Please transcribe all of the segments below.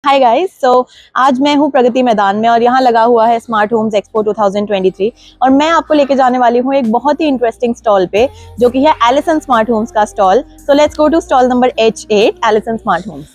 Hi guys, आज मैं हूँ प्रगति मैदान में और यहाँ लगा हुआ है स्मार्ट होम्स एक्सपो 2023 और मैं आपको लेके जाने वाली हूँ एक बहुत ही इंटरेस्टिंग स्टॉल पे जो कि है एलिसन स्मार्ट होम्स का stall. So let's go to stall number H8 Allison smart homes.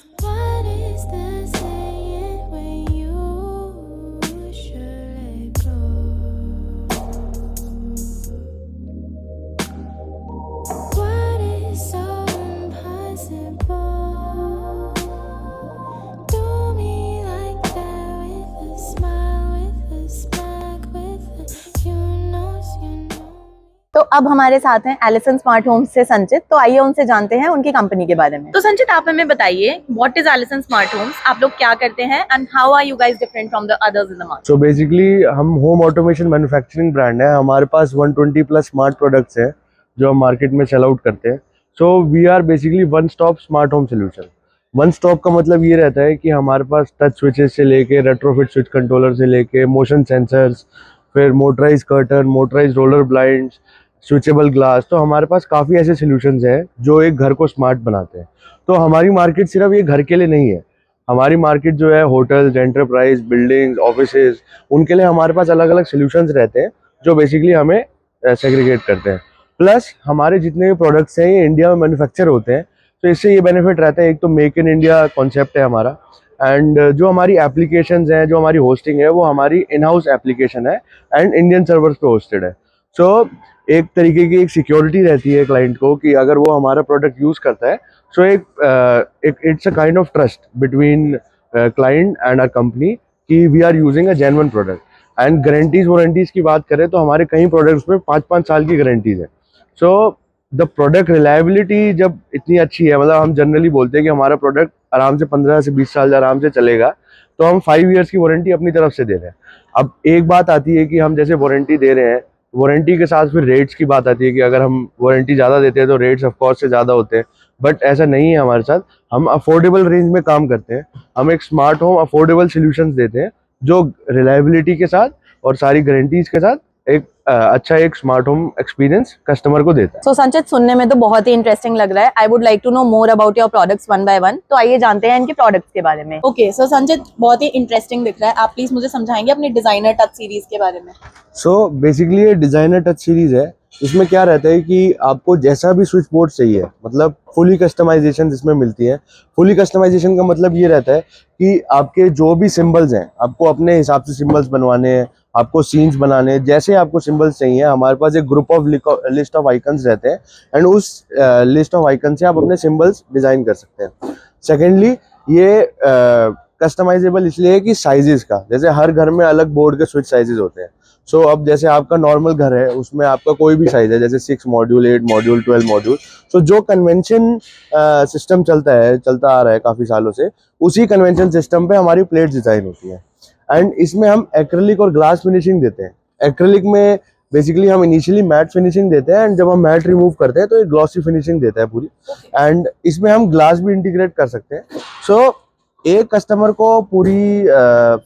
तो अब हमारे साथ हैं एलिसन स्मार्ट होम्स से संचित, तो आइए उनसे जानते हैं उनकी कंपनी के बारे में। तो संचित, आप हमें बताइए what is Allison smart homes, आप लोग क्या करते हैं and how are you guys different from the others in the market? So basically हम होम ऑटोमेशन मैन्युफैक्चरिंग ब्रांड है। हमारे पास 120 प्लस स्मार्ट प्रोडक्ट्स हैं जो हम मार्केट में सेल आउट करते हैं। So we are basically one stop smart home solution. One stop का मतलब ये रहता है कि हमारे पास टच स्विचेस से लेके रेट्रोफिट स्विच कंट्रोलर से लेके मोशन सेंसर्स, फिर motorise curtain, motorise roller blinds, switchable glass, तो हमारे पास काफ़ी ऐसे सॉल्यूशंस हैं जो एक घर को स्मार्ट बनाते हैं। तो हमारी मार्केट सिर्फ ये घर के लिए नहीं है, हमारी मार्केट जो है होटल्स, एंटरप्राइज, बिल्डिंग्स, ऑफिसेज, उनके लिए हमारे पास अलग अलग सॉल्यूशंस रहते हैं जो बेसिकली हमें सेग्रीगेट करते हैं। प्लस हमारे जितने भी प्रोडक्ट्स हैं ये इंडिया में मैन्युफैक्चर होते हैं, तो इससे ये बेनिफिट रहता है, एक तो मेक इन इंडिया कॉन्सेप्ट है हमारा, एंड जो हमारी एप्लीकेशंस हैं, जो हमारी होस्टिंग है वो हमारी इन हाउस एप्लीकेशन है एंड इंडियन सर्वर्स पे होस्टेड है। सो एक तरीके की एक सिक्योरिटी रहती है क्लाइंट को कि अगर वो हमारा प्रोडक्ट यूज़ करता है, सो एक it's a kind of trust between client and our company कि we are using a genuine product. And guarantees warranties की बात करें तो हमारे कई प्रोडक्ट्स में 5-5 साल की गारंटीज है। सो द प्रोडक्ट रिलायबिलिटी जब इतनी अच्छी है, मतलब हम जनरली बोलते हैं कि हमारा प्रोडक्ट आराम से 15 से 20 साल आराम से चलेगा, तो हम 5 ईयर्स की वारंटी अपनी तरफ से दे रहे हैं। अब एक बात आती है कि हम जैसे वारंटी दे रहे हैं, वारंटी के साथ फिर रेट्स की बात आती है कि अगर हम वारंटी ज़्यादा देते हैं तो रेट्स ऑफ कोर्स से ज़्यादा होते हैं, बट ऐसा नहीं है हमारे साथ। हम अफोर्डेबल रेंज में काम करते हैं, हम एक स्मार्ट होम अफोर्डेबल सॉल्यूशंस देते हैं जो रिलायबिलिटी के साथ और सारी गारंटीज के साथ एक अच्छा एक स्मार्ट होम एक्सपीरियंस कस्टमर को देता है। सो संचित, सुनने में तो बहुत ही इंटरेस्टिंग लग रहा है। I would like to know more about your products one by one, तो आइए जानते हैं इनके प्रोडक्ट्स के बारे में। ओके, सो संचित, बहुत ही इंटरेस्टिंग दिख रहा है, आप प्लीज मुझे समझाएंगे अपनी डिजाइनर टच सीरीज के बारे में? सो बेसिकली ये डिजाइनर टच सीरीज है। इसमें क्या रहता है कि आपको जैसा भी स्विच बोर्ड चाहिए, मतलब फुली कस्टमाइजेशन इसमें मिलती है। फुली कस्टमाइजेशन का मतलब ये रहता है कि आपके जो भी सिंबल्स हैं, आपको अपने हिसाब से सिंबल्स बनवाने हैं, आपको सीन्स बनाने हैं, जैसे आपको सिंबल्स चाहिए, हमारे पास एक group of list of icons रहते हैं एंड उस लिस्ट ऑफ आइकन से आप अपने सिंबल्स डिजाइन कर सकते हैं। सेकेंडली, ये कस्टमाइजेबल इसलिए है कि साइजेस का, जैसे हर घर में अलग बोर्ड के स्विच साइजेस होते हैं। सो अब जैसे आपका नॉर्मल घर है, उसमें आपका कोई भी साइज है, जैसे 6 मॉड्यूल, 8 मॉड्यूल, 12 मॉड्यूल, सो जो कन्वेंशन सिस्टम चलता आ रहा है काफ़ी सालों से, उसी कन्वेंशन सिस्टम पे हमारी प्लेट डिज़ाइन होती है। एंड इसमें हम एक्रेलिक और ग्लास फिनिशिंग देते हैं। एक्रेलिक में बेसिकली हम इनिशियली मैट फिनिशिंग देते हैं एंड जब हम मैट रिमूव करते हैं तो एक ग्लॉसी फिनिशिंग देता है पूरी। एंड इसमें हम ग्लास भी इंटीग्रेट कर सकते हैं। सो एक कस्टमर को पूरी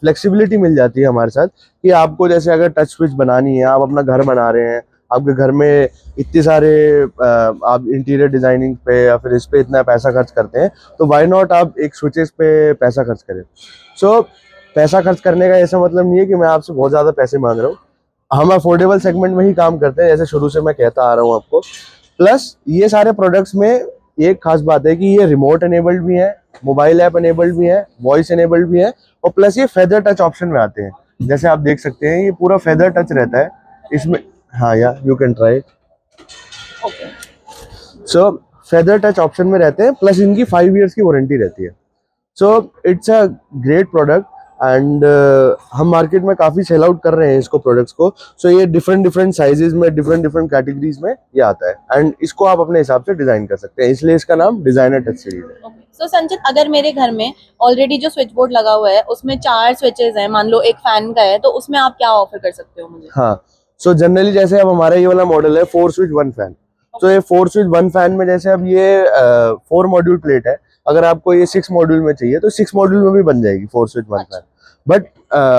फ्लेक्सिबिलिटी मिल जाती है हमारे साथ कि आपको जैसे अगर टच स्विच बनानी है, आप अपना घर बना रहे हैं, आपके घर में इतने सारे आप इंटीरियर डिजाइनिंग पे या फिर इस पे इतना पैसा खर्च करते हैं, तो व्हाई नॉट आप एक स्विचेस पे पैसा खर्च करें। सो पैसा खर्च करने का ऐसा मतलब नहीं है कि मैं आपसे बहुत ज़्यादा पैसे मांग रहा हूँ। हम अफोर्डेबल सेगमेंट में ही काम करते हैं, जैसे शुरू से मैं कहता आ रहा हूँ आपको। प्लस ये सारे प्रोडक्ट्स में एक खास बात है कि ये रिमोट एनेबल्ड भी है, मोबाइल ऐप एनेबल्ड भी है, वॉइस एनेबल्ड भी है, और प्लस ये फेदर टच ऑप्शन में आते हैं। जैसे आप देख सकते हैं ये पूरा फेदर टच रहता है इसमें। हाँ या you can try. So feather touch option में रहते हैं, प्लस इनकी 5 ईयर्स की वारंटी रहती है। So it's a great product and हम मार्केट में काफ़ी सेल आउट कर रहे हैं इसको, प्रोडक्ट्स को। सो ये डिफरेंट साइजेस में, डिफरेंट कैटेगरीज में ये आता है एंड इसको आप अपने हिसाब से डिजाइन कर सकते हैं, इसलिए इसका नाम डिजाइनर टच सीरीज है। सो संचित, अगर मेरे घर में ऑलरेडी जो स्विच बोर्ड लगा हुआ है उसमें 4 स्विचेस हैं, मान लो एक फैन का है, तो उसमें आप क्या ऑफर कर सकते हो मुझे? हाँ, सो जनरली जैसे अब हमारा ये वाला मॉडल है 4 स्विच 1 फैन। तो ये 4 स्विच 1 फैन में जैसे अब ये 4 मॉड्यूल प्लेट है, अगर आपको ये 6 मॉड्यूल में चाहिए तो 6 मॉड्यूल में भी बन जाएगी 4 स्विच 1 फैन। बट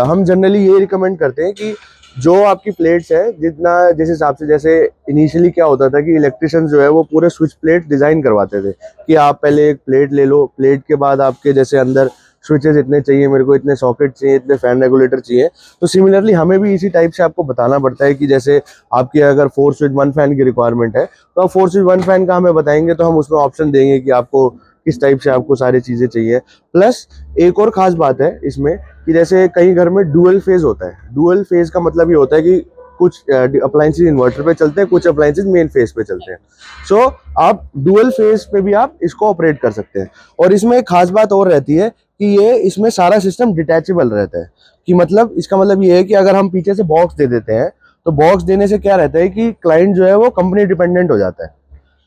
हम जनरली ये रिकमेंड करते हैं कि जो आपकी प्लेट्स है, जितना जिस हिसाब से, जैसे इनिशियली क्या होता था कि इलेक्ट्रिशियन जो है वो पूरे स्विच प्लेट डिजाइन करवाते थे कि आप पहले एक प्लेट ले लो, प्लेट के बाद आपके जैसे अंदर स्विचेस इतने चाहिए मेरे को, इतने सॉकेट चाहिए, इतने फैन रेगुलेटर चाहिए। तो सिमिलरली हमें भी इसी टाइप से आपको बताना पड़ता है कि जैसे आपकी अगर 4 स्विच 1 फैन की रिक्वायरमेंट है तो आप 4 स्विच 1 फैन का हमें बताएंगे तो हम उसमें ऑप्शन देंगे कि आपको किस टाइप से आपको सारी चीज़ें चाहिए। प्लस एक और ख़ास बात है इसमें कि जैसे कई घर में डुअल फेज होता है। डुअल फेज का मतलब ये होता है कि कुछ अप्लायंसेस इन्वर्टर पे चलते हैं, कुछ अप्लायंसेस मेन फेज पे चलते हैं। सो आप डुअल फेज पे भी आप इसको ऑपरेट कर सकते हैं। और इसमें एक खास बात और रहती है कि ये इसमें सारा सिस्टम डिटैचेबल रहता है। कि मतलब इसका मतलब ये है कि अगर हम पीछे से बॉक्स दे देते हैं तो बॉक्स देने से क्या रहता है कि क्लाइंट जो है वो कंपनी डिपेंडेंट हो जाता है।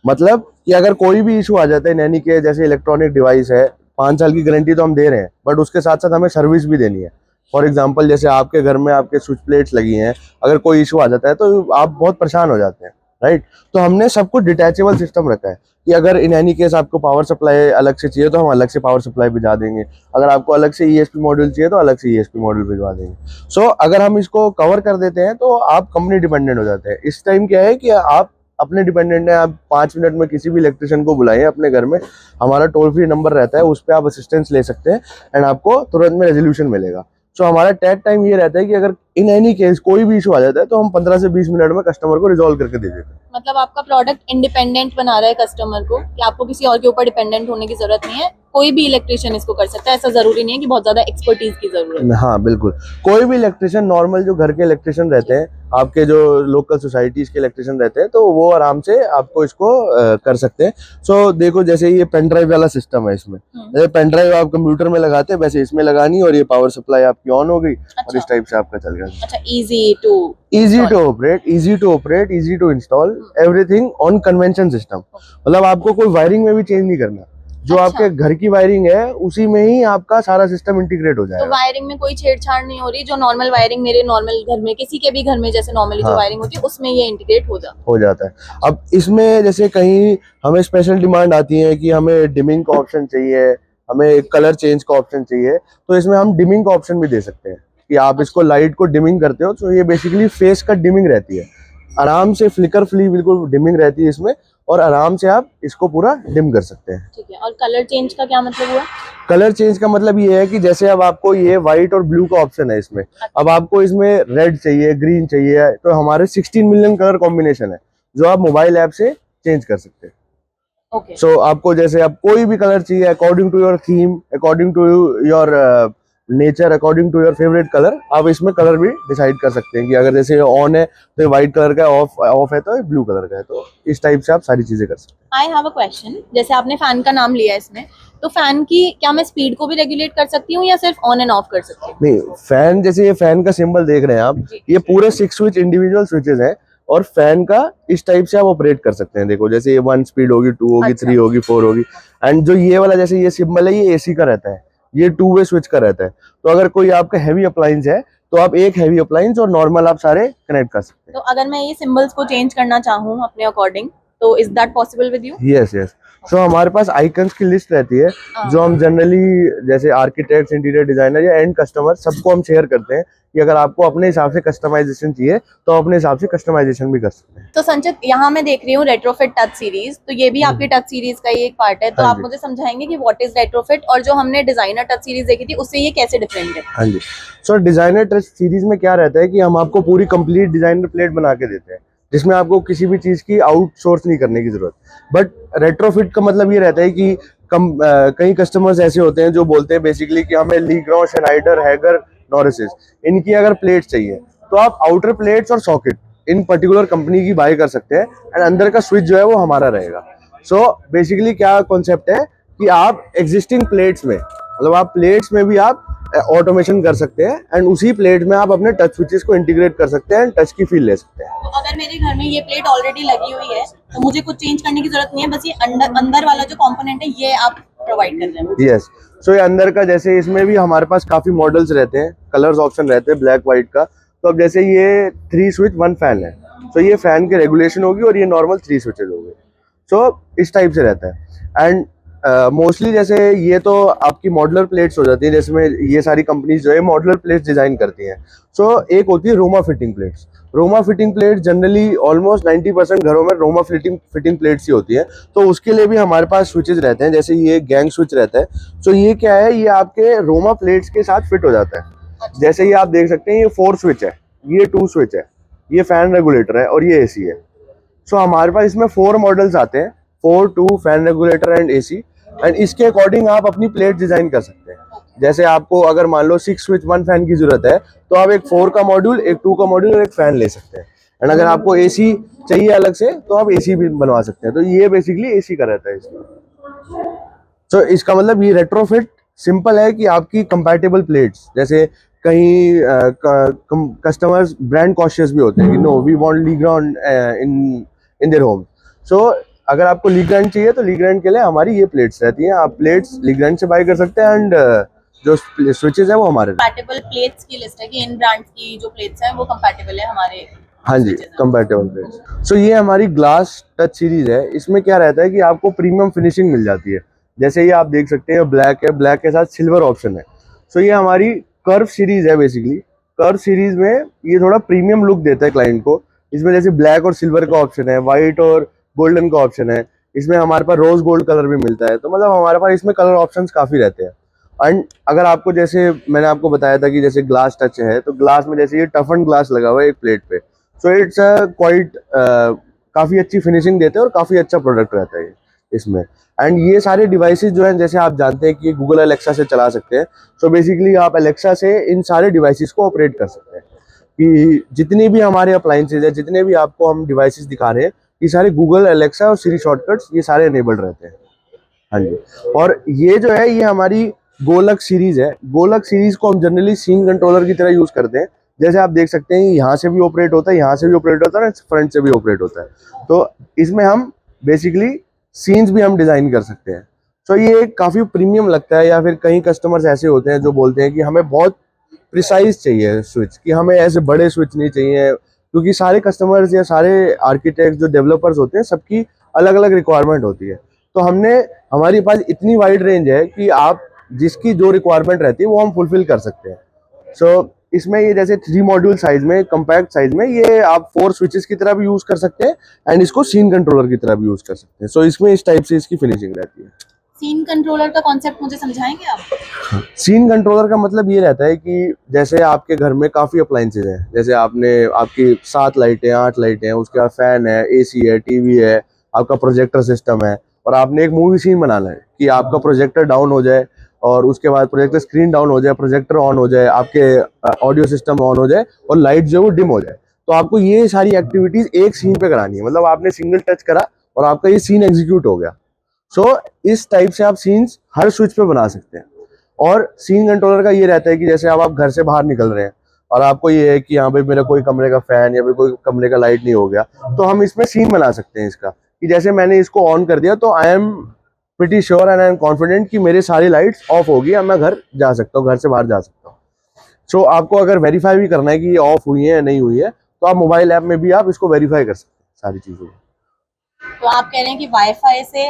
मतलब कि अगर कोई भी इशू आ जाता है नैनी के, जैसे इलेक्ट्रॉनिक डिवाइस है, 5 साल की गारंटी तो हम दे रहे हैं बट उसके साथ साथ हमें सर्विस भी देनी है। फॉर एग्जांपल जैसे आपके घर में आपके स्विच प्लेट्स लगी हैं, अगर कोई इशू आ जाता है तो आप बहुत परेशान हो जाते हैं, राइट। तो हमने सब कुछ डिटैचेबल सिस्टम रखा है कि अगर इन एनी केस आपको पावर सप्लाई अलग से चाहिए तो हम अलग से पावर सप्लाई भिजवा देंगे। अगर आपको अलग से ईएसपी मॉड्यूल चाहिए तो अलग से ईएसपी मॉड्यूल भिजवा देंगे। सो अगर हम इसको कवर कर देते हैं तो आप कंपनी डिपेंडेंट हो जाते हैं। इस टाइम क्या है कि आप अपने डिपेंडेंट है, आप 5 मिनट में किसी भी इलेक्ट्रिशियन को बुलाइए अपने घर में, हमारा टोल फ्री नंबर रहता है, उस पर आप असिस्टेंस ले सकते हैं एंड आपको तुरंत में रेजोल्यूशन मिलेगा। सो हमारा टेक टाइम ये रहता है कि अगर इन एनी केस कोई भी इशू आ जाता है तो हम 15 से 20 मिनट में कस्टमर को रिजॉल्व करके दे देते हैं। मतलब आपका प्रोडक्ट इंडिपेंडेंट बना रहा है कस्टमर को, कि आपको किसी और के ऊपर डिपेंडेंट होने की जरूरत नहीं है। कोई भी इलेक्ट्रिशियन इसको कर सकता है, ऐसा जरूरी नहीं है कि बहुत ज्यादा एक्सपर्टीज की जरूरत है। हाँ बिल्कुल, कोई भी इलेक्ट्रिशियन, नॉर्मल जो घर के इलेक्ट्रिशियन रहते हैं, आपके जो लोकल सोसाइटीज के इलेक्ट्रिशियन रहते हैं, तो वो आराम से आपको इसको कर सकते हैं। सो देखो जैसे ये पेन ड्राइव वाला सिस्टम है, इसमें जैसे पेन ड्राइव आप कंप्यूटर में लगाते हैं वैसे इसमें लगानी, और ये पावर सप्लाई आपकी ऑन हो गई और इस टाइप से आपका चल गया। अच्छा, easy to operate, easy to install, everything on convention system. मतलब आपको कोई वायरिंग में भी चेंज नहीं करना, जो आपके घर की वायरिंग है उसी में ही आपका सारा सिस्टम इंटीग्रेट हो जाएगा। तो वायरिंग में कोई छेड़छाड़ नहीं हो रही, जो नॉर्मल वायरिंग मेरे नॉर्मल घर में, किसी के भी घर में जैसे नॉर्मली जो वायरिंग होती है उसमें ये इंटीग्रेट हो जाता है। अब इसमें जैसे कहीं हमें स्पेशल डिमांड आती है कि हमें डिमिंग का ऑप्शन चाहिए, हमें कलर चेंज का ऑप्शन चाहिए, तो इसमें हम डिमिंग का ऑप्शन भी दे सकते हैं कि आप इसको लाइट को डिमिंग करते हो तो ये बेसिकली फेस का डिमिंग रहती है, आराम से फ्लिकर फ्ली बिल्कुल डिमिंग रहती है इसमें, और आराम से आप इसको पूरा डिम कर सकते हैं। ठीक है। और कलर चेंज का क्या मतलब हुआ? कलर चेंज का मतलब ये है कि जैसे अब आपको ये व्हाइट और ब्लू का ऑप्शन है इसमें, अब आपको इसमें रेड चाहिए, ग्रीन चाहिए, तो हमारे 16 मिलियन कलर कॉम्बिनेशन है जो आप मोबाइल ऐप से चेंज कर सकते हैं। ओके। सो आपको जैसे आप कोई भी कलर चाहिए, according to your theme, according to your nature, according to your favourite colour, आप इसमें कलर भी डिसाइड कर सकते हैं कि अगर जैसे ऑन है तो ये व्हाइट कलर का, ऑफ है तो ये ब्लू कलर का है, तो इस टाइप से आप सारी चीजें कर सकते हैं। आई हैव अ क्वेश्चन, जैसे आपने फैन का नाम लिया है इसमें, तो फैन की क्या मैं स्पीड को भी रेगुलेट कर सकती हूँ या सिर्फ ऑन एंड ऑफ कर सकती हूँ? नहीं, फैन जैसे ये फैन का सिंबल देख रहे हैं आप, ये पूरे 6 स्विच इंडिविजुअल स्विचेस हैं, और फैन का इस टाइप से आप ऑपरेट कर सकते हैं। देखो जैसे ये 1 स्पीड होगी, 2 होगी, 3 होगी, 4 होगी, एंड जो ये वाला जैसे ये सिंबल है ये एसी का रहता है, ये 2 वे स्विच का रहता है। तो अगर कोई आपका हैवी अप्लायंस है तो आप एक हैवी अप्लायंस और नॉर्मल आप सारे कनेक्ट कर सकते हैं। तो अगर मैं ये सिंबल्स को चेंज करना चाहूँ अपने अकॉर्डिंग, तो is that possible with you? Yes yes. So हमारे पास आइकन्स की लिस्ट रहती है जो हम जनरली जैसे आर्किटेक्ट्स, इंटीरियर डिजाइनर या एंड कस्टमर सबको हम शेयर करते हैं कि अगर आपको अपने हिसाब से कस्टमाइजेशन चाहिए तो अपने हिसाब से कस्टमाइजेशन भी कर सकते हैं। तो संचित, यहाँ मैं देख रही हूँ रेट्रोफिट टच सीरीज, तो ये भी आपकी टच सीरीज का ही एक पार्ट है, तो हाँ आप जी। मुझे समझाएंगे कि व्हाट इज रेट्रोफिट, और जो हमने डिजाइनर टच सीरीज देखी थी उससे ये कैसे डिफरेंट है? हाँ जी। सो डिजाइनर टच सीरीज में क्या रहता है कि हम आपको पूरी कंप्लीट डिजाइनर प्लेट बना के देते हैं, जिसमें आपको किसी भी चीज की आउटसोर्स नहीं करने की जरूरत। बट रेट्रोफिट का मतलब ये रहता है कि कई कस्टमर्स ऐसे होते हैं जो बोलते हैं बेसिकली कि हमें ली ग्रॉ, श्नाइडर, हैगर, नॉरिसेस, इनकी अगर प्लेट चाहिए तो आप आउटर प्लेट्स और सॉकेट इन पर्टिकुलर कंपनी की बाय कर सकते हैं, एंड अंदर का स्विच जो है वो हमारा रहेगा। सो बेसिकली क्या कॉन्सेप्ट है कि आप एग्जिस्टिंग प्लेट्स में, मतलब आप प्लेट्स में भी आप ऑटोमेशन कर सकते हैं, एंड उसी प्लेट में आप अपने टच स्विचेस को इंटीग्रेट कर सकते हैं एंड टच की फील ले सकते हैं। तो अगर मेरे घर में ये प्लेट ऑलरेडी लगी हुई है तो मुझे कुछ चेंज करने की जरूरत नहीं है, बस ये अंदर वाला जो कंपोनेंट है ये आप प्रोवाइड कर रहे हैं? यस। सो ये अंदर का, जैसे इसमें भी हमारे पास काफी मॉडल्स रहते हैं, कलर्स ऑप्शन रहते हैं ब्लैक व्हाइट का। तो अब जैसे ये 3 स्विच 1 फैन है, तो ये फैन की रेगुलेशन होगी और ये नॉर्मल 3 स्विचेस हो गए। सो इस टाइप से रहता है। एंड मोस्टली जैसे ये तो आपकी मॉडुलर प्लेट्स हो जाती है, जिसमें ये सारी कंपनीज जो है मॉडुलर प्लेट्स डिजाइन करती हैं। सो एक होती है Roma fitting plates. Roma fitting plate generally almost 90% घरों में रोमा फिटिंग प्लेट्स ही होती है। तो उसके लिए भी हमारे पास स्विचेस रहते हैं, जैसे ये गैंग स्विच रहता है। सो ये क्या है, ये आपके रोमा प्लेट्स के साथ फिट हो जाता है। जैसे ये आप देख सकते हैं, ये 4 स्विच है, ये 2 स्विच है, ये फैन रेगुलेटर है और ये एसी है। सो हमारे पास इसमें 4 मॉडल्स आते हैं, 4, 2, fan regulator and AC. And इसके अकॉर्डिंग आप अपनी प्लेट डिजाइन कर सकते हैं। जैसे आपको अगर मान लो 6 स्विच 1 फैन की जरूरत है, तो आप एक 4 का मॉड्यूल, एक 2 का मॉड्यूल और एक फैन ले सकते हैं। एंड अगर आपको एसी चाहिए अलग से, तो आप एसी भी बनवा सकते हैं। तो ये बेसिकली एसी का रहता है इसमें। तो इसका मतलब ये रेट्रोफिट सिंपल है कि आपकी कंपैटिबल प्लेट्स, जैसे कहीं कस्टमर्स ब्रांड कॉशियस भी होते हैं कि no we want Legrand in their home. So अगर आपको लीग्रांड चाहिए तो लीग्रांड के लिए हमारी ये प्लेट्स रहती हैं। आप प्लेट्स लीग्रांड से बाय कर सकते हैं एंड जो स्विचेस है वो हमारे। कंपैटिबल प्लेट्स की लिस्ट है कि इन ब्रांड्स की जो प्लेट्स हैं वो कंपैटिबल है हमारे। हाँ जी, कंपैटिबल प्लेट्स। सो ये हमारी ग्लास टच सीरीज है। इसमें क्या रहता है कि आपको प्रीमियम फिनिशिंग मिल जाती है। जैसे ये आप देख सकते हैं ब्लैक है, ब्लैक के साथ सिल्वर ऑप्शन है। सो ये हमारी कर्व सीरीज है। बेसिकली कर्व सीरीज में ये थोड़ा प्रीमियम लुक देता है क्लाइंट को। इसमें जैसे ब्लैक और सिल्वर का ऑप्शन है, व्हाइट और गोल्डन का ऑप्शन है। इसमें हमारे पास रोज गोल्ड कलर भी मिलता है। तो मतलब हमारे पास इसमें कलर ऑप्शंस काफी रहते हैं। एंड अगर आपको, जैसे मैंने आपको बताया था कि जैसे ग्लास टच है, तो ग्लास में जैसे ये टफन ग्लास लगा हुआ है एक प्लेट पे। सो इट्स क्वाइट काफी अच्छी फिनिशिंग देते हैं और काफी अच्छा प्रोडक्ट रहता है इसमें। एंड ये सारे डिवाइसेस जो हैं, जैसे आप जानते हैं कि गूगल एलेक्सा से चला सकते हैं। सो बेसिकली आप एलेक्सा से इन सारे डिवाइसेस को ऑपरेट कर सकते हैं कि जितनी भी हमारे अप्लायंसेज है, जितने भी आपको हम डिवाइसेस दिखा रहे हैं, ये सारे गूगल एलेक्सा और सिरी शॉर्टकट्स ये सारे इनेबल्ड रहते हैं। हाँ जी। और ये जो है, ये हमारी गोलक सीरीज है। गोलक सीरीज को हम जनरली सीन कंट्रोलर की तरह यूज करते हैं। जैसे आप देख सकते हैं, यहाँ से भी ऑपरेट होता है, यहाँ से भी ऑपरेट होता है, फ्रंट से भी ऑपरेट होता है। तो इसमें हम बेसिकली सीन्स भी हम डिजाइन कर सकते हैं। तो ये काफी प्रीमियम लगता है। या फिर कई कस्टमर्स ऐसे होते हैं जो बोलते हैं कि हमें बहुत प्रिसाइज चाहिए स्विच, कि हमें ऐसे बड़े स्विच नहीं चाहिए, क्योंकि सारे कस्टमर्स या सारे आर्किटेक्ट जो डेवलपर्स होते हैं, सबकी अलग अलग रिक्वायरमेंट होती है। तो हमारे पास इतनी वाइड रेंज है कि आप जिसकी जो रिक्वायरमेंट रहती है वो हम फुलफिल कर सकते हैं। सो इसमें ये जैसे 3 मॉड्यूल साइज में, कंपैक्ट साइज में, ये आप 4 स्विचेस की तरह भी यूज कर सकते हैं एंड इसको सीन कंट्रोलर की तरह भी यूज कर सकते हैं। सो इसमें इस टाइप से इसकी फिनिशिंग रहती है। सीन कंट्रोलर का कॉन्सेप्ट मुझे समझाएंगे आप? सीन कंट्रोलर का मतलब ये रहता है कि जैसे आपके घर में काफी अप्लायंसेज हैं, जैसे आपकी 7 लाइटें, 8 लाइटें हैं, उसके बाद फैन है, एसी है, टीवी है, आपका प्रोजेक्टर सिस्टम है, और आपने एक मूवी सीन बनाना है कि आपका प्रोजेक्टर डाउन हो जाए और उसके बाद प्रोजेक्टर स्क्रीन डाउन हो जाए, प्रोजेक्टर ऑन हो जाए, आपके ऑडियो सिस्टम ऑन हो जाए और लाइट जो है वो डिम हो जाए। तो आपको ये सारी एक्टिविटीज एक सीन पे करानी है। मतलब आपने सिंगल टच करा और आपका ये सीन एग्जीक्यूट हो गया। सो इस टाइप से आप सीन्स हर स्विच पे बना सकते हैं। और सीन कंट्रोलर का ये रहता है कि जैसे आप घर से बाहर निकल रहे हैं और आपको ये है कि यहाँ पे मेरा कोई कमरे का फैन या फिर कोई कमरे का लाइट नहीं हो गया, तो हम इसमें सीन बना सकते हैं इसका, कि जैसे मैंने इसको ऑन कर दिया तो I am pretty sure and I am confident कि मेरे सारी लाइट्स ऑफ होगी, अब मैं घर जा सकता हूँ, घर से बाहर जा सकता हूँ। सो आपको अगर वेरीफाई भी करना है कि ये ऑफ हुई है या नहीं हुई है, तो आप मोबाइल ऐप में भी आप इसको वेरीफाई कर सकते हैं सारी चीजों को। तो आप कह रहे हैं कि वाईफाई से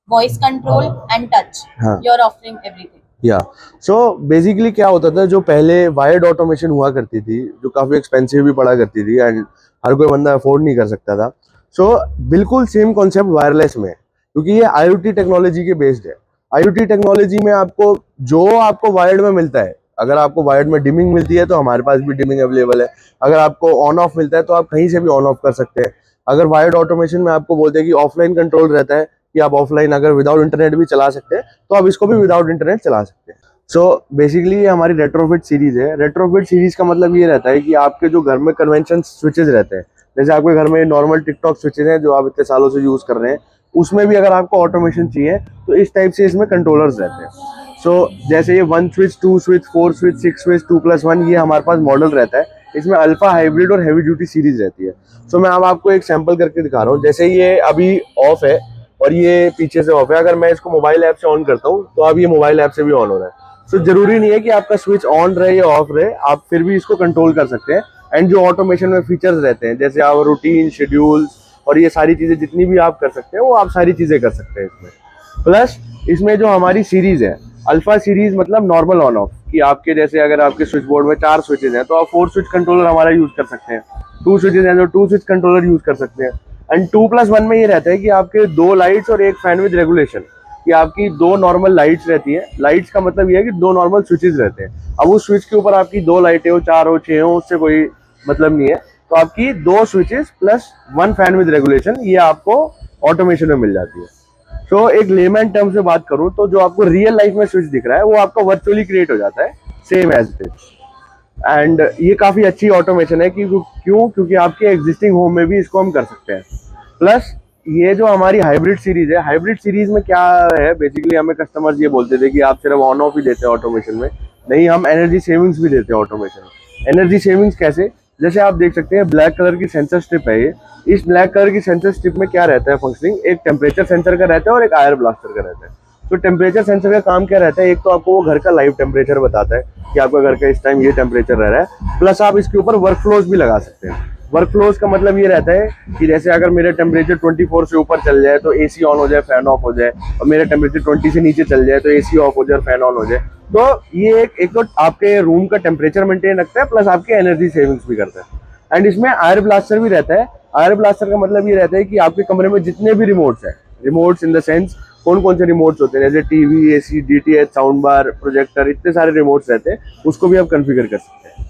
voice control and touch, you are offering everything. या सो बेसिकली क्या होता था, जो पहले वायर्ड ऑटोमेशन हुआ करती थी, जो काफी एक्सपेंसिव भी पड़ा करती थी एंड हर कोई बंदा अफोर्ड नहीं कर सकता था। सो बिल्कुल सेम कॉन्सेप्ट वायरलेस में, क्योंकि ये IoT टेक्नोलॉजी के बेस्ड है। IoT टेक्नोलॉजी में आपको वायर्ड में मिलता है, अगर आपको वायर्ड में डिमिंग मिलती है तो हमारे पास भी डिमिंग अवेलेबल है। अगर आपको ऑन ऑफ मिलता है तो आप कहीं से भी ऑन ऑफ कर सकते हैं। अगर वायर्ड ऑटोमेशन में आपको बोलते हैं कि ऑफलाइन कंट्रोल रहता है, कि आप ऑफलाइन अगर विदाउट इंटरनेट भी चला सकते हैं, तो आप इसको भी विदाउट इंटरनेट चला सकते हैं। सो बेसिकली ये हमारी रेट्रोफिट सीरीज है। रेट्रोफिट सीरीज का मतलब ये रहता है कि आपके जो घर में कन्वेंशन स्विचेस रहते हैं, जैसे आपके घर में नॉर्मल टिकटॉक स्विचेस हैं जो आप इतने सालों से यूज कर रहे हैं, उसमें भी अगर आपको ऑटोमेशन चाहिए तो इस टाइप से इसमें कंट्रोलर्स रहते हैं। सो जैसे ये 1 स्विच, 2 स्विच, 4 स्विच, 6 स्विच, 2+1, ये हमारे पास मॉडल रहता है। इसमें अल्फा, हाइब्रिड और हैवी ड्यूटी सीरीज रहती है। सो मैं अब आपको एक सैंपल करके दिखा रहा हूँ। जैसे ये अभी ऑफ है और ये पीछे से ऑफ है। अगर मैं इसको मोबाइल ऐप से ऑन करता हूँ तो अब ये मोबाइल ऐप से भी ऑन हो रहा है। सो जरूरी नहीं है कि आपका स्विच ऑन रहे या ऑफ रहे, आप फिर भी इसको कंट्रोल कर सकते हैं। एंड जो ऑटोमेशन में फीचर्स रहते हैं, जैसे आप रूटीन, शेड्यूल्स और ये सारी चीजें जितनी भी आप कर सकते हैं, वो आप सारी चीजें कर सकते हैं इसमें। प्लस इसमें जो हमारी सीरीज है अल्फा सीरीज, मतलब नॉर्मल ऑन ऑफ, कि आपके जैसे अगर आपके स्विच बोर्ड में 4 स्विचेज हैं तो आप 4 स्विच कंट्रोलर हमारा यूज कर सकते हैं, 2 स्विचेज हैं तो 2 स्विच कंट्रोलर यूज कर सकते हैं। एंड 2+1 में ये रहता है कि आपके 2 लाइट्स और 1 फैन विद रेगुलेशन, कि आपकी 2 नॉर्मल लाइट्स रहती है। लाइट्स का मतलब ये है कि 2 नॉर्मल स्विचेज रहते हैं। अब उस स्विच के ऊपर आपकी 2 लाइटें हो, 4 हो, 6 हो, उससे कोई मतलब नहीं है। तो आपकी 2 switches plus 1 fan with regulation ये आपको ऑटोमेशन में मिल जाती है। तो एक लेमैन टर्म से बात करूं तो जो आपको रियल लाइफ में स्विच दिख रहा है वो आपका वर्चुअली क्रिएट हो जाता है same as it is. And ये काफी अच्छी ऑटोमेशन है कि क्यों, क्योंकि आपके एग्जिस्टिंग होम में भी इसको हम कर सकते हैं। प्लस ये जो हमारी हाइब्रिड सीरीज है, हाइब्रिड सीरीज में क्या है, बेसिकली हमें कस्टमर्स ये बोलते थे कि आप सिर्फ ऑन ऑफ ही देते हैं ऑटोमेशन में, नहीं हम एनर्जी सेविंग्स भी देते हैं ऑटोमेशन में। एनर्जी सेविंग्स कैसे, जैसे आप देख सकते हैं ब्लैक कलर की सेंसर स्ट्रिप है ये। इस ब्लैक कलर की सेंसर स्ट्रिप में क्या रहता है फंक्शनिंग, एक टेम्परेचर सेंसर का रहता है और एक आयर ब्लास्टर का रहता है। तो टेम्परेचर सेंसर का काम क्या रहता है, एक तो आपको वो घर का लाइव टेम्परेचर बताता है कि आपका घर का इस टाइम ये टेम्परेचर रह रहा है, प्लस आप इसके ऊपर वर्क फ्लोज भी लगा सकते हैं। वर्क फ्लोज का मतलब ये रहता है कि जैसे अगर मेरे टेम्परेचर 24 से ऊपर चल जाए तो एसी ऑन हो जाए, फैन ऑफ हो जाए, और मेरा टेम्परेचर 20 से नीचे चल जाए तो एसी ऑफ हो जाए और फैन ऑन हो जाए। तो ये एक तो आपके रूम का टेम्परेचर मेंटेन रखता है, प्लस आपके एनर्जी सेविंग्स भी करता है। एंड इसमें आयर ब्लास्टर भी रहता है। आयर ब्लास्टर का मतलब ये रहता है कि आपके कमरे में जितने भी रिमोट्स हैं, रिमोट्स इन द सेंस कौन कौन से रिमोट्स होते हैं, जैसे TV, AC, DTH, sound bar, projector, इतने सारे रिमोट्स रहते हैं, उसको भी आप कॉन्फ़िगर कर सकते हैं।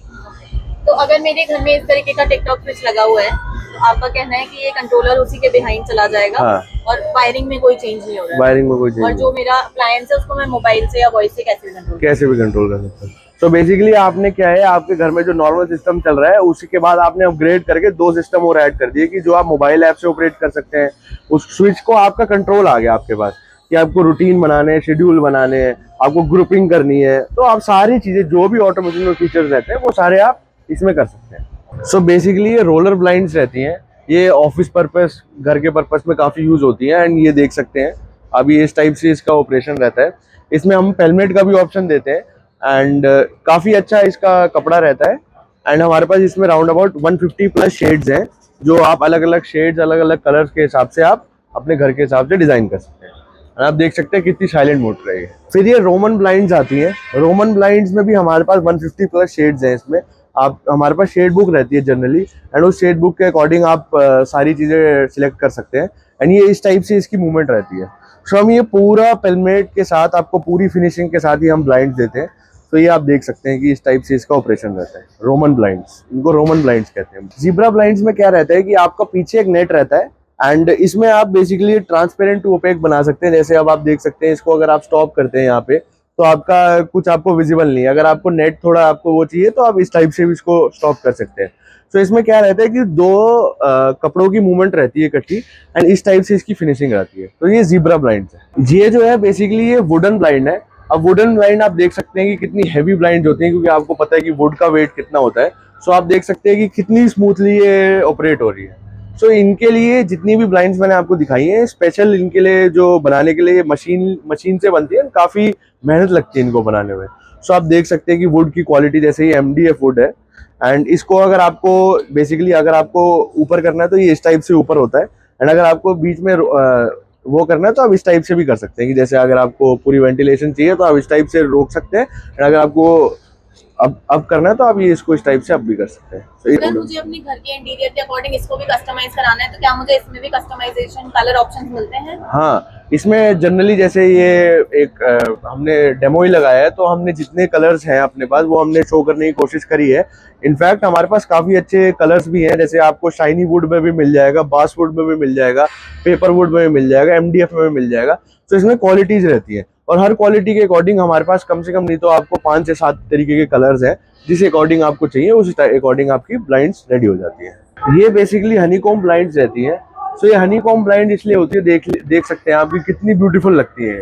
तो अगर मेरे घर में इस तरीके का टिकटॉक स्विच लगा हुआ है तो आपका कहना है कि ये कंट्रोलर उसी के बिहाइंड चला जाएगा। हाँ। और वायरिंग में कोई चेंज नहीं हो रहा है। वायरिंग में कोई चेंज और नहीं, जो मेरा अप्लायंस है उसको मैं मोबाइल से या वॉइस से कैसे भी कंट्रोल कर सकते हैं। तो बेसिकली आपने क्या है, आपके घर में जो नॉर्मल सिस्टम चल रहा है उसी के बाद आपने अपग्रेड करके 2 सिस्टम और ऐड कर दिए कि जो आप मोबाइल ऐप से ऑपरेट कर सकते हैं। उस स्विच को आपका कंट्रोल आ गया आपके पास कि आपको रूटीन बनाने हैं, शेड्यूल बनाने हैं, आपको ग्रुपिंग करनी है, तो आप सारी चीजें जो भी ऑटोमेशन में फीचर्स रहते हैं वो सारे आप इसमें कर सकते हैं। सो बेसिकली ये रोलर ब्लाइंड्स रहती हैं, ये ऑफिस पर्पस, घर के पर्पस में काफ़ी यूज़ होती है। एंड ये देख सकते हैं अभी इस टाइप से इसका ऑपरेशन रहता है। इसमें हम पेलमेट का भी ऑप्शन देते हैं एंड काफ़ी अच्छा इसका कपड़ा रहता है। एंड हमारे पास इसमें राउंड अबाउट 150+ शेड्स हैं, जो आप अलग अलग शेड्स, अलग अलग कलर्स के हिसाब से आप अपने घर के हिसाब से डिज़ाइन कर सकते हैं। और आप देख सकते हैं कितनी साइलेंट मोटर है ये। फिर ये रोमन ब्लाइंड्स आती हैं। रोमन ब्लाइंड्स में भी हमारे पास 150+ शेड्स हैं। इसमें आप, हमारे पास शेड बुक रहती है जनरली, एंड उस शेड बुक के अकॉर्डिंग आप सारी चीज़ें सिलेक्ट कर सकते हैं। एंड ये इस टाइप से इसकी मूवमेंट रहती है। सो हम ये पूरा पेलमेट के साथ, आपको पूरी फिनिशिंग के साथ ही हम ब्लाइंड्स देते हैं। तो ये आप देख सकते हैं कि इस टाइप से इसका ऑपरेशन रहता है। रोमन ब्लाइंड्स, इनको रोमन ब्लाइंड्स कहते हैं। ज़ीब्रा ब्लाइंड्स में क्या रहता है कि आपका पीछे एक नेट रहता है एंड इसमें आप बेसिकली ट्रांसपेरेंट टू ओपेक बना सकते हैं। जैसे अब आप देख सकते हैं, इसको अगर आप स्टॉप करते हैं यहाँ पे तो आपका कुछ आपको विजिबल नहीं है। अगर आपको नेट थोड़ा आपको वो चाहिए तो आप इस टाइप से भी इसको स्टॉप कर सकते हैं। तो इसमें क्या रहता है कि 2 कपड़ों की मूवमेंट रहती है इकट्ठी, एंड इस टाइप से इसकी फिनिशिंग आती है। तो ये ज़ीब्रा ब्लाइंड्स है। ये जो है बेसिकली ये वुडन ब्लाइंड है। अब वुडन ब्लाइंड आप देख सकते हैं कि कितनी हैवी ब्लाइंड होती है, क्योंकि आपको पता है कि वुड का वेट कितना होता है। सो आप देख सकते हैं कि कितनी स्मूथली ये ऑपरेट हो रही है। सो इनके लिए जितनी भी ब्लाइंड्स मैंने आपको दिखाई है, स्पेशल इनके लिए जो बनाने के लिए मशीन से बनती है, काफ़ी मेहनत लगती है इनको बनाने में। सो आप देख सकते हैं कि वुड की क्वालिटी, जैसे ये MDF वुड है, एंड इसको अगर आपको बेसिकली अगर आपको ऊपर करना है तो ये इस टाइप से ऊपर होता है, एंड अगर आपको बीच में वो करना है तो आप इस टाइप से भी कर सकते हैं कि जैसे अगर आपको पूरी वेंटिलेशन चाहिए तो आप इस टाइप से रोक सकते हैं, एंड अगर आपको अब करना है तो आप ये इसको इस टाइप से अब भी कर सकते हैं। अगर मुझे अपने घर के इंटीरियर के अकॉर्डिंग इसको भी कस्टमाइज कराना है तो क्या मुझे इसमें भी कस्टमाइजेशन कलर ऑप्शंस मिलते हैं? हाँ, इसमें जनरली जैसे ये एक हमने डेमो ही लगाया है, तो हमने जितने कलर्स हैं अपने पास वो हमने शो करने की कोशिश करी है। इनफैक्ट हमारे पास काफ़ी अच्छे कलर्स भी हैं, जैसे आपको शाइनी वुड में भी मिल जाएगा, बास वुड में भी मिल जाएगा, पेपर वुड में भी मिल जाएगा, MDF में भी मिल जाएगा। तो इसमें क्वालिटीज़ रहती है, और हर क्वालिटी के अकॉर्डिंग हमारे पास कम से कम नहीं तो आपको 5 से 7 तरीके के कलर्स हैं, जिस अकॉर्डिंग आपको चाहिए उस अकॉर्डिंग आपकी ब्लाइंड्स रेडी हो जाती है। ये बेसिकली हनीकॉम्ब ब्लाइंड्स रहती हैं। सो ये हनीकॉम्ब ब्लाइंड इसलिए होती है, देख सकते हैं आप कि कितनी ब्यूटीफुल लगती है।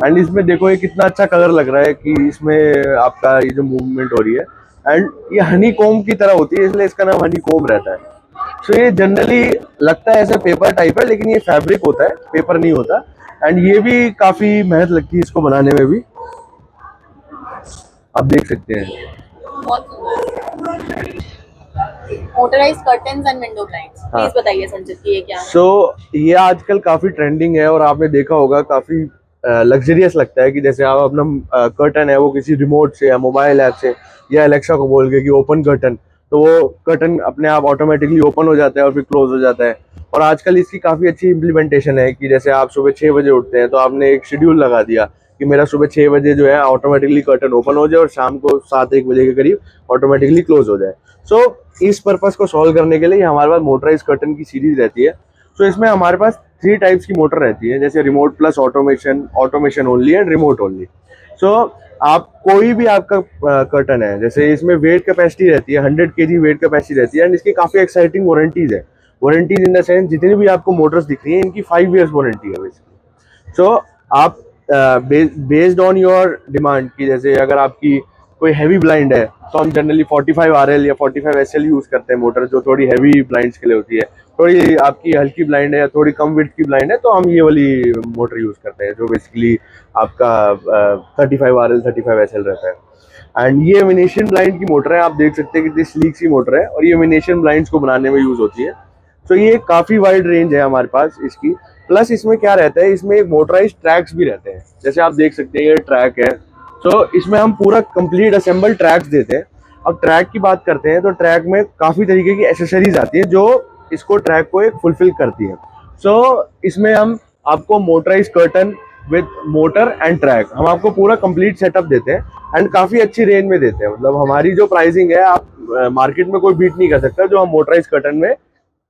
एंड इसमें देखो ये कितना अच्छा कलर लग रहा है कि इसमें आपका ये जो मूवमेंट हो रही है, एंड ये हनीकॉम्ब की तरह होती है, इसलिए इसका नाम हनीकॉम्ब रहता है। सो ये जनरली लगता है ऐसे पेपर टाइप है, लेकिन ये फैब्रिक होता है, पेपर नहीं होता। एंड ये भी काफी मेहनत लगती है इसको बनाने में भी, आप देख सकते हैं। Motorised curtains and window blinds, please बताइए संचित कि ये क्या है? सो ये आजकल काफी ट्रेंडिंग है, और आपने देखा होगा काफी लग्जरियस लगता है कि जैसे आप अपना कर्टन है वो किसी रिमोट से या मोबाइल ऐप से या एलेक्सा को बोल के कि ओपन कर्टन, तो वो कर्टन अपने आप ऑटोमेटिकली ओपन हो जाता है और फिर क्लोज हो जाता है। और आजकल इसकी काफ़ी अच्छी इम्प्लीमेंटेशन है कि जैसे आप सुबह 6 बजे उठते हैं तो आपने एक शेड्यूल लगा दिया कि मेरा सुबह 6 बजे जो है ऑटोमेटिकली कर्टन ओपन हो जाए और शाम को 7-1 बजे के करीब ऑटोमेटिकली क्लोज हो जाए। सो इस पर्पज़ को सॉल्व करने के लिए हमारे पास मोटराइज कर्टन की सीरीज रहती है। सो इसमें हमारे पास 3 टाइप्स की मोटर रहती है, जैसे remote plus automation, automation only and remote only. So आप कोई भी आपका कर्टन है, जैसे इसमें वेट कैपेसिटी रहती है 100 केजी वेट कैपेसिटी रहती है एंड इसकी काफ़ी एक्साइटिंग वारंटीज है। वारंटीज इन द सेंस जितनी भी आपको मोटर्स दिख रही है इनकी 5 ईयर्स वारंटी है बेसिकली। सो आप बेस्ड ऑन योर डिमांड की, जैसे अगर आपकी कोई हैवी ब्लाइंड है तो हम जनरली 45 RL या 45 SL यूज़ करते हैं मोटर, जो थोड़ी हैवी ब्लाइंड्स के लिए होती है। थोड़ी आपकी हल्की ब्लाइंड है या थोड़ी कम विड्थ की ब्लाइंड है तो हम ये वाली मोटर यूज़ करते हैं जो बेसिकली आपका 35 RL 35 SL रहता है। एंड ये वेनेशियन ब्लाइंड की मोटर है, आप देख सकते हैं कितनी स्लीक सी मोटर है और ये वेनेशियन ब्लाइंड्स को बनाने में यूज़ होती है। तो ये काफ़ी वाइड रेंज है हमारे पास इसकी। प्लस इसमें क्या रहता है, इसमें मोटराइज ट्रैक्स भी रहते हैं, जैसे आप देख सकते हैं ये ट्रैक है। तो इसमें हम पूरा कंप्लीट असेंबल ट्रैक्स देते हैं। अब ट्रैक की बात करते हैं तो ट्रैक में काफ़ी तरीके की एसेसरीज आती है जो इसको ट्रैक को एक फुलफिल करती है। सो इसमें हम आपको motorise curtain with motor and track, हम आपको पूरा कंप्लीट सेटअप देते हैं एंड काफ़ी अच्छी रेंज में देते हैं। मतलब हमारी जो प्राइसिंग है आप मार्केट में कोई बीट नहीं कर सकता जो हम मोटराइज कर्टन में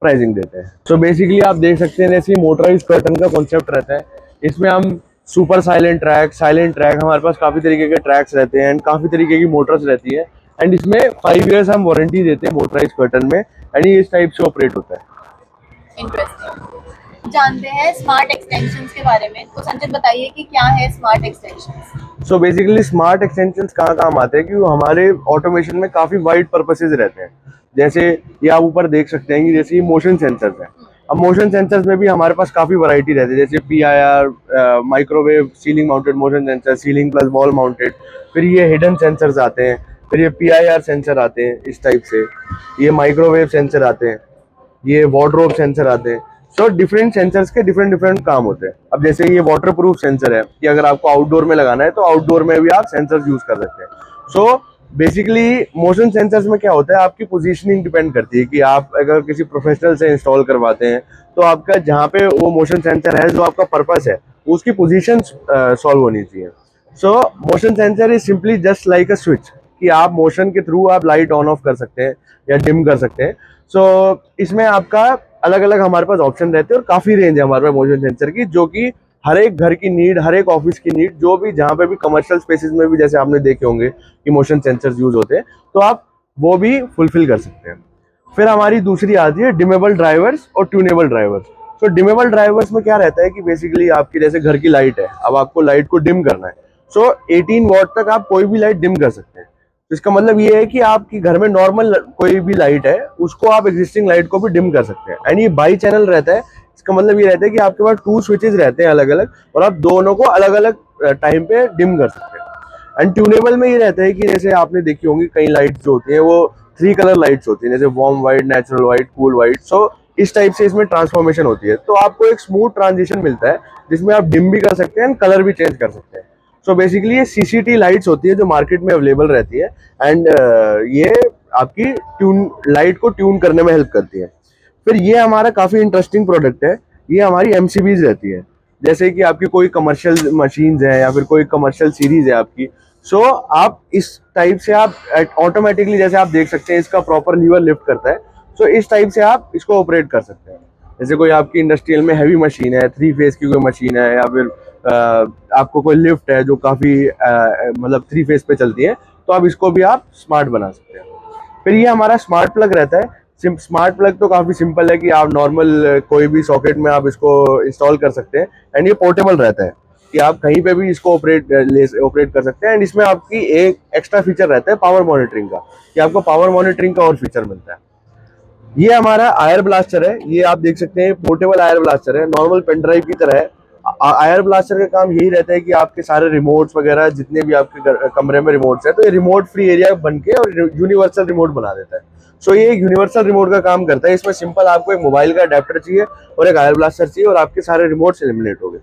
प्राइसिंग देते हैं। सो बेसिकली आप देख सकते हैं जैसे मोटराइज कर्टन का कॉन्सेप्ट रहता है, इसमें हम सुपर साइलेंट ट्रैक हमारे पास काफ़ी तरीके के ट्रैक्स रहते हैं एंड काफ़ी तरीके की मोटर्स रहती है एंड इसमें 5 ईयर्स हम वारंटी देते हैं मोटराइज कर्टन में एंड ये इस टाइप से ऑपरेट होता है। इंटरेस्टिंग। जानते हैं स्मार्ट एक्सटेंशंस के बारे में, तो संचित बताइए कि क्या है smart extensions. So basically smart extensions कहाँ काम आते हैं कि वो हमारे ऑटोमेशन में काफ़ी वाइड पर्पसेज रहते हैं। जैसे ये आप ऊपर देख सकते हैं कि जैसे ये मोशन सेंसर्स है। अब मोशन सेंसर्स में भी हमारे पास काफ़ी वैरायटी रहती है, जैसे PIR microwave ceiling mounted motion sensor, ceiling plus wall mounted, फिर ये हिडन सेंसर्स आते हैं, फिर ये PIR सेंसर आते हैं इस टाइप से, ये माइक्रोवेव सेंसर आते हैं, ये वार्डरोब सेंसर आते हैं। सो डिफरेंट सेंसर्स के डिफरेंट डिफरेंट काम होते हैं। अब जैसे ये वाटर प्रूफ सेंसर है कि अगर आपको आउटडोर में लगाना है तो आउटडोर में भी आप सेंसर्स यूज कर सकते हैं। सो बेसिकली मोशन सेंसर्स में क्या होता है, आपकी पोजीशनिंग डिपेंड करती है कि आप अगर किसी प्रोफेशनल से इंस्टॉल करवाते हैं तो आपका जहाँ पे वो मोशन सेंसर है जो आपका पर्पस है उसकी पोजीशन सॉल्व होनी चाहिए। सो motion sensor is simply just like a switch कि आप मोशन के थ्रू आप लाइट ऑन ऑफ कर सकते हैं या डिम कर सकते हैं। सो इसमें आपका अलग अलग हमारे पास ऑप्शन रहते हैं और काफ़ी रेंज है हमारे पास मोशन सेंसर की, जो कि हर एक घर की नीड, हर एक ऑफिस की नीड, जो भी जहाँ पे भी कमर्शियल स्पेसेस में भी जैसे आपने देखे होंगे कि मोशन सेंसर्स यूज होते हैं तो आप वो भी फुलफिल कर सकते हैं। फिर हमारी दूसरी आती है डिमेबल ड्राइवर्स और ट्यूनेबल ड्राइवर्स। तो डिमेबल ड्राइवर्स में क्या रहता है कि बेसिकली आपकी जैसे घर की लाइट है, अब आपको लाइट को डिम करना है, सो 18 वॉट तक आप कोई भी लाइट डिम कर सकते हैं। तो इसका मतलब ये है कि आपकी घर में नॉर्मल कोई भी लाइट है उसको आप एग्जिस्टिंग लाइट को भी डिम कर सकते हैं एंड ये बाई चैनल रहता है। इसका मतलब ये रहता है कि आपके पास 2 स्विचेस रहते हैं अलग अलग और आप दोनों को अलग अलग टाइम पे डिम कर सकते हैं। एंड ट्यूनेबल में ये रहता है कि जैसे आपने देखी होंगी कई लाइट्स जो होती हैं वो 3 कलर लाइट्स होती हैं, जैसे warm white, natural white, cool white. So इस टाइप से इसमें ट्रांसफॉर्मेशन होती है, तो आपको एक स्मूथ ट्रांजिशन मिलता है जिसमें आप डिम भी कर सकते हैं एंड कलर भी चेंज कर सकते हैं। सो बेसिकली ये CCT लाइट्स होती है जो मार्केट में अवेलेबल रहती है एंड ये आपकी ट्यून लाइट को ट्यून करने में हेल्प करती है। फिर ये हमारा काफ़ी इंटरेस्टिंग प्रोडक्ट है, ये हमारी MCBs रहती है। जैसे कि आपकी कोई कमर्शियल मशीन्स है या फिर कोई कमर्शियल सीरीज है आपकी, सो आप इस टाइप से आप ऑटोमेटिकली, जैसे आप देख सकते हैं इसका प्रॉपर लीवर लिफ्ट करता है, सो इस टाइप से आप इसको ऑपरेट कर सकते हैं। जैसे कोई आपकी इंडस्ट्रियल में हैवी मशीन है, 3 फेज की कोई मशीन है या फिर आपको कोई लिफ्ट है जो काफ़ी मतलब 3 फेज पे चलती है, तो आप इसको भी आप स्मार्ट बना सकते हैं। फिर ये हमारा स्मार्ट प्लग रहता है। स्मार्ट प्लग तो काफ़ी सिंपल है कि आप नॉर्मल कोई भी सॉकेट में आप इसको इंस्टॉल कर सकते हैं एंड ये पोर्टेबल रहता है कि आप कहीं पे भी इसको ऑपरेट कर सकते हैं। एंड इसमें आपकी एक एक्स्ट्रा फीचर रहता है पावर मॉनिटरिंग का, कि आपको पावर मॉनिटरिंग का और फीचर मिलता है। ये हमारा आयर ब्लास्टर है, ये आप देख सकते हैं पोर्टेबल आयर ब्लास्टर है, नॉर्मल पेन ड्राइव की तरह है। आयर ब्लास्टर का काम यही रहता है कि आपके सारे रिमोट्स वगैरह जितने भी आपके कमरे में रिमोट्स है तो ये रिमोट फ्री एरिया बन के और यूनिवर्सल रिमोट बना देता है। सो ये एक यूनिवर्सल रिमोट का काम करता है। इसमें सिंपल आपको एक मोबाइल का अडेप्टर चाहिए और एक आयर ब्लास्टर चाहिए और आपके सारे रिमोट्स एलिमिनेट हो गए।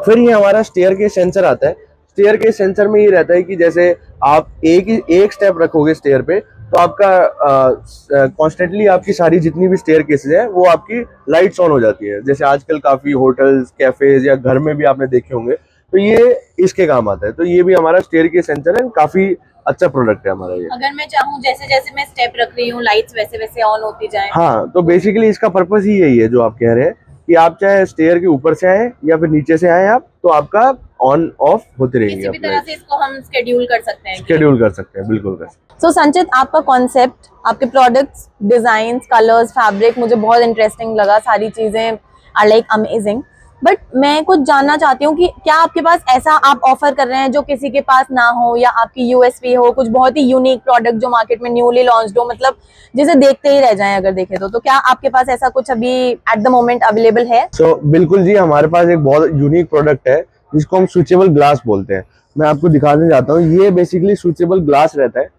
फिर ये हमारा स्टेयर के सेंसर आता है। स्टेयर के सेंसर में ये रहता है कि जैसे आप एक स्टेप रखोगे स्टेयर पे, तो आपका कॉन्स्टेंटली आपकी सारी जितनी भी स्टेयर केसेस है वो आपकी लाइट्स ऑन हो जाती है। जैसे आजकल काफी होटल्स, कैफेज या घर में भी आपने देखे होंगे, तो ये इसके काम आता है। तो ये भी हमारा स्टेयर के सेंसर है, काफी अच्छा प्रोडक्ट है हमारा ये। अगर मैं चाहूँ जैसे जैसे मैं स्टेप रख रही हूँ लाइट्स वैसे वैसे ऑन होती जाए। हाँ, तो बेसिकली इसका पर्पस ही यही है जो आप कह रहे हैं कि आप चाहे स्टेयर के ऊपर से आए या फिर नीचे से आए आप, तो आपका ऑन ऑफ होते रहेंगे। किसी भी तरह से इसको हम शेड्यूल कर सकते हैं। शेड्यूल कर सकते हैं, बिल्कुल कर सकते हैं। सो संचित, आपका कॉन्सेप्ट, आपके प्रोडक्ट्स, डिजाइन्स, कलर्स, फैब्रिक मुझे बहुत इंटरेस्टिंग लगा। सारी चीजें आर लाइक अमेजिंग। बट मैं कुछ जानना चाहती हूँ कि क्या आपके पास ऐसा आप ऑफर कर रहे हैं जो किसी के पास ना हो, या आपकी यूएसपी हो, कुछ बहुत ही यूनिक प्रोडक्ट जो मार्केट में न्यूली लॉन्च्ड हो, मतलब जिसे देखते ही रह जाएं अगर देखें तो क्या आपके पास ऐसा कुछ अभी एट द मोमेंट अवेलेबल है? बिल्कुल जी, हमारे पास एक बहुत यूनिक प्रोडक्ट है जिसको हम स्विचेबल ग्लास बोलते हैं। मैं आपको दिखाने जाता हूँ। ये बेसिकली स्विचेबल ग्लास रहता है।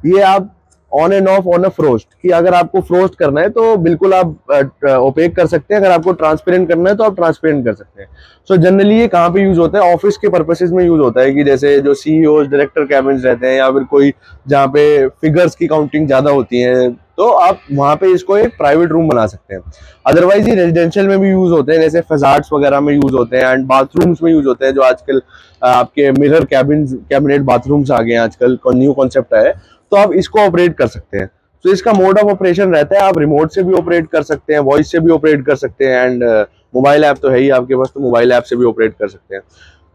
ये आप on end of on a frost, कि अगर आपको फ्रोस्ट करना है तो बिल्कुल आप ओपेक कर सकते हैं, अगर आपको ट्रांसपेरेंट करना है तो आप ट्रांसपेरेंट कर सकते हैं। सो जनरली ये कहाँ पे यूज होता है? ऑफिस के पर्पसेस में यूज होता है, कि जैसे जो सीईओ, डायरेक्टर कैबिन्स रहते हैं, या फिर कोई जहाँ पे फिगर्स की काउंटिंग ज्यादा होती है, तो आप वहां पे इसको एक प्राइवेट रूम बना सकते हैं। अदरवाइज ये रेजिडेंशियल में भी यूज होते हैं, जैसे फैसाड्स वगैरह में यूज होते हैं, एंड बाथरूम्स में यूज होते हैं, जो आजकल आपके मिरर कैबिनेट बाथरूम्स आ गए हैं, आजकल न्यू कॉन्सेप्ट है। तो आप इसको ऑपरेट कर सकते हैं। तो इसका मोड ऑफ ऑपरेशन रहता है, आप रिमोट से भी ऑपरेट कर सकते हैं, वॉइस से भी ऑपरेट कर सकते हैं, एंड मोबाइल ऐप तो है ही आपके पास, तो मोबाइल ऐप से भी ऑपरेट कर सकते हैं।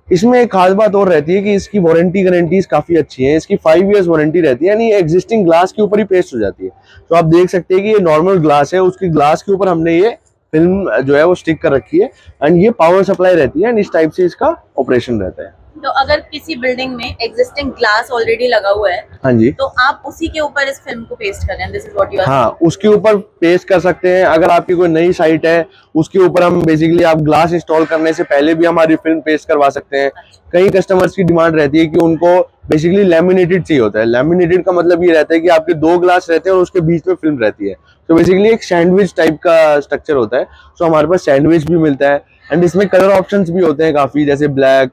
इसमें एक खास बात और रहती है कि इसकी वारंटी गारंटीज काफी अच्छी है। इसकी 5 इयर्स वारंटी रहती है, यानी एग्जिस्टिंग ग्लास के ऊपर ही पेस्ट हो जाती है। तो आप देख सकते हैं कि ये नॉर्मल ग्लास है, उसकी ग्लास के ऊपर हमने ये फिल्म जो है वो स्टिक कर रखी है, एंड ये पावर सप्लाई रहती है, एंड इस टाइप से इसका ऑपरेशन रहता है। तो अगर किसी बिल्डिंग में एग्जिस्टिंग ग्लास ऑलरेडी लगा हुआ है, हाँ जी, तो आप उसी के ऊपर इस फिल्म को पेस्ट कर रहे हैं, this is what you are. हाँ, उसके ऊपर पेस्ट कर सकते हैं। अगर आपकी कोई नई साइट है, उसके ऊपर हम बेसिकली आप ग्लास इंस्टॉल करने से पहले भी हमारी फिल्म पेस्ट करवा सकते हैं। कई कस्टमर्स की डिमांड रहती है कि उनको बेसिकली लैमिनेटेड चाहिए होता है। लैमिनेटेड का मतलब ये रहता है कि आपके 2 ग्लास रहते हैं और उसके बीच में फिल्म रहती है। तो बेसिकली एक सैंडविच टाइप का स्ट्रक्चर होता है। सो हमारे पास सैंडविच भी मिलता है, एंड इसमें कलर ऑप्शंस भी होते हैं काफी, जैसे ब्लैक,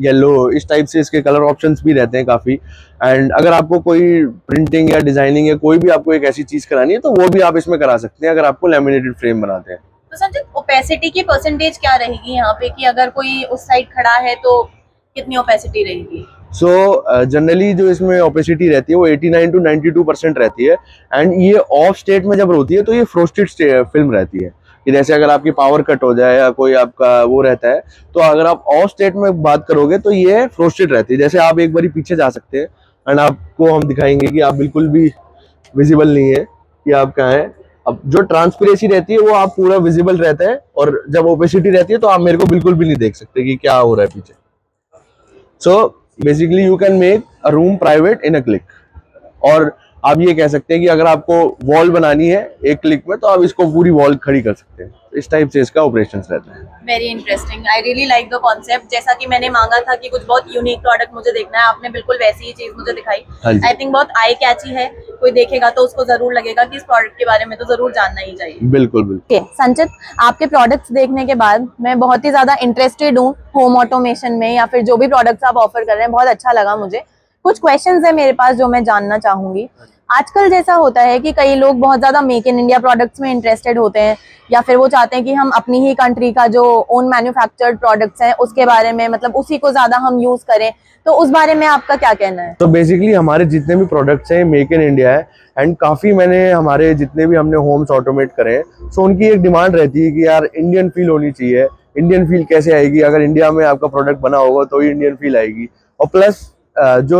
येलो, इस टाइप से इसके कलर ऑप्शंस भी रहते हैं काफी। एंड अगर आपको कोई प्रिंटिंग या डिजाइनिंग या कोई भी आपको एक ऐसी चीज करानी है, तो वो भी आप इसमें करा सकते हैं, अगर आपको लैमिनेटेड फ्रेम बनाते हैं। तो संजय, ओपेसिटी की परसेंटेज क्या रहेगी यहाँ पे, कि अगर कोई उस साइड खड़ा है तो कितनी ओपेसिटी रहेगी? जनरली जो इसमें ओपेसिटी रहती है वो 89 to 92% रहती है। एंड ये ऑफ स्टेट में जब होती है तो ये फ्रोस्टेड फिल्म रहती है, कि जैसे अगर आपकी पावर कट हो जाए या कोई आपका वो रहता है, तो अगर आप ऑफ स्टेट में बात करोगे तो ये फ्रोस्टेड रहती है। जैसे आप एक बारी पीछे जा सकते हैं, एंड आपको हम दिखाएंगे कि आप बिल्कुल भी विजिबल नहीं है कि आप कहाँ हैं। अब जो ट्रांसपेरेंसी रहती है वो आप पूरा विजिबल रहता है, और जब ओपेसिटी रहती है तो आप मेरे को बिल्कुल भी नहीं देख सकते कि क्या हो रहा है पीछे। So basically you can make a room private in a click. और आप ये कह सकते हैं कि अगर आपको वॉल बनानी है एक क्लिक में, तो आप इसको पूरी वॉल खड़ी कर सकते हैं। इस टाइप से इसका ऑपरेशन रहता है। Very interesting, I really like the concept. जैसा कि मैंने मांगा था कि कुछ बहुत यूनिक प्रोडक्ट मुझे देखना है, आपने बिल्कुल वैसी ही चीज मुझे दिखाई। आई थिंक बहुत आई कैची है, कोई देखेगा तो उसको जरूर लगेगा कि इस प्रोडक्ट के बारे में तो जरूर जानना ही चाहिए। बिल्कुल बिल्कुल। संचित, आपके प्रोडक्ट्स देखने के बाद मैं बहुत ही ज्यादा इंटरेस्टेड हूँ होम ऑटोमेशन में, या फिर जो भी प्रोडक्ट्स आप ऑफर कर रहे हैं, बहुत अच्छा लगा मुझे। कुछ क्वेश्चंस है मेरे पास जो मैं जानना चाहूंगी। आजकल जैसा होता है कि कई लोग बहुत ज्यादा मेक इन इंडिया प्रोडक्ट्स में इंटरेस्टेड होते हैं, या फिर वो चाहते हैं कि हम अपनी ही कंट्री का जो ओन मैन्युफैक्चर्ड प्रोडक्ट्स हैं उसके बारे में, मतलब उसी को ज्यादा हम यूज करें। तो उस बारे में आपका क्या कहना है? तो बेसिकली हमारे जितने भी प्रोडक्ट्स हैं मेक इन इंडिया है, एंड काफी मैंने हमारे जितने भी हमने होम्स ऑटोमेट करे हैं, सो उनकी एक डिमांड रहती है कि यार इंडियन फील होनी चाहिए। इंडियन फील कैसे आएगी? अगर इंडिया में आपका प्रोडक्ट बना होगा तो ही इंडियन फील आएगी। और प्लस जो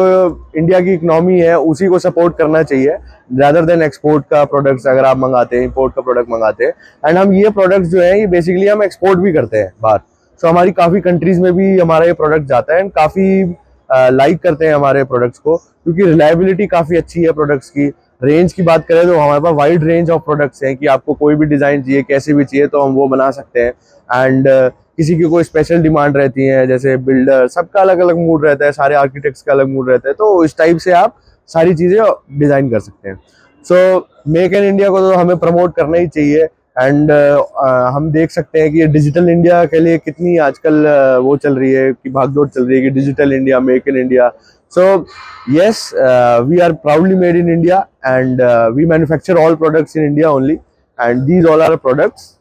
इंडिया की इकोनॉमी है उसी को सपोर्ट करना चाहिए, रादर देन एक्सपोर्ट का प्रोडक्ट्स अगर आप मंगाते हैं, इंपोर्ट का प्रोडक्ट मंगाते हैं। एंड हम ये प्रोडक्ट्स जो है ये बेसिकली हम एक्सपोर्ट भी करते हैं बाहर। सो हमारी काफी कंट्रीज में भी हमारा ये प्रोडक्ट जाता है, एंड काफी लाइक करते हैं हमारे प्रोडक्ट्स को, क्योंकि रिलायबिलिटी काफी अच्छी है प्रोडक्ट्स की। रेंज की बात करें तो हमारे पास वाइड रेंज ऑफ प्रोडक्ट्स हैं, कि आपको कोई भी डिजाइन चाहिए, कैसे भी चाहिए, तो हम वो बना सकते हैं। एंड किसी की कोई स्पेशल डिमांड रहती है, जैसे बिल्डर, सबका अलग अलग मूड रहता है, सारे आर्किटेक्ट्स का अलग मूड रहता है, तो इस टाइप से आप सारी चीजें डिजाइन कर सकते हैं। सो मेक इन इंडिया को तो हमें प्रमोट करना ही चाहिए, एंड हम देख सकते हैं कि ये डिजिटल इंडिया के लिए कितनी आजकल वो चल रही है कि भागदौड़ चल रही है कि digital India, make in India. So yes, we are proudly made in India, and we manufacture all products in India only, and these all are products